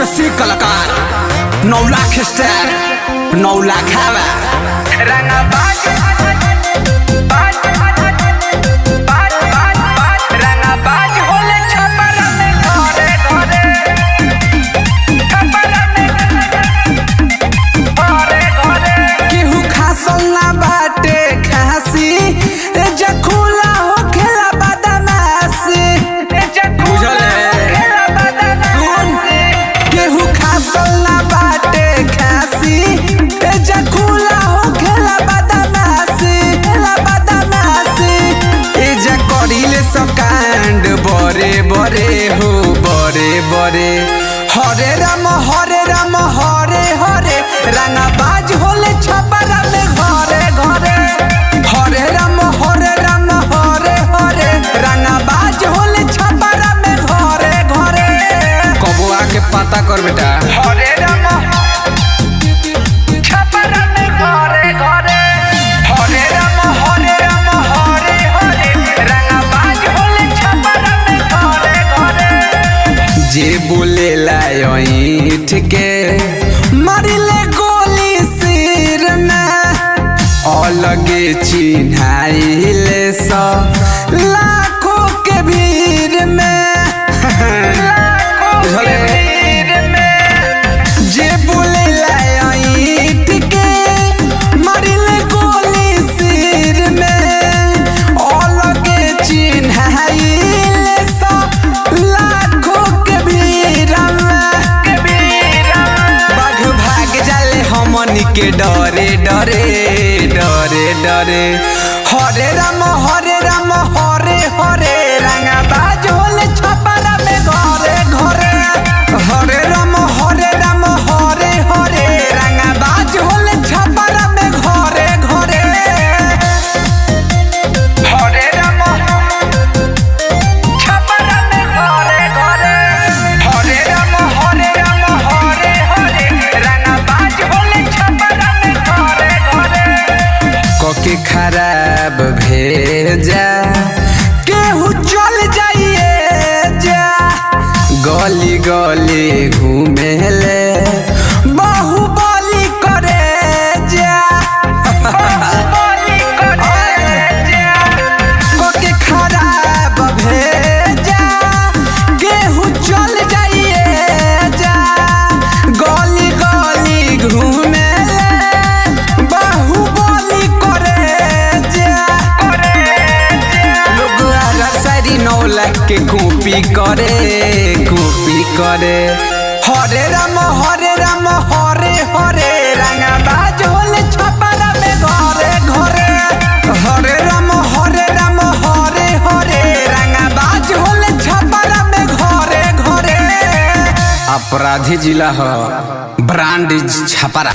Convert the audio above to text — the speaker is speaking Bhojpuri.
देसी कलाकार 9 लाख स्टार 9 लाख हवा बरे बरे हो बरे बरे हरे राम हरे हरे रंगाबाज होले छपरा में घरे घरे हरे राम हरे हरे रंगाबाज होले छपरा में घरे घरे कबो आके पता कर बेटा हरे राम छपरा में घरे घरे हरे राम हरे हरे रंगाबाज होले छपरा जे बोले लाइठ के मारिले गोली सिर में अलगे चिन्हाइले सो लाखों के भीड़ में जे बोले लाइठ के मारिले गोली सिर में अलगे चिन्हाइले सो लाखों के के डरे डरे डरे डरे हरे राम हरे हरे रंगाबाज होले छपरा में घरे घरे हरे राम हरे हरे रंगाबाज होले छपरा में घरे घरे हरे राम छपरा में घरे घरे हरे राम हरे हरे रंगाबाज होले के खराब भेजा केहू चल जाइए जा गली गली घूमे ले बाहुबली करे जा के खराब भेजा केहू चल जाइए जा गली गली घूमे 9 लाख के कॉपी करे हरे राम हरे हरे रंगाबाज होले छपरा में घरे घरे हरे राम हरे हरे रंगाबाज होले छपरा में घरे घरे अपराधी जिला हो ब्रांड छपरा।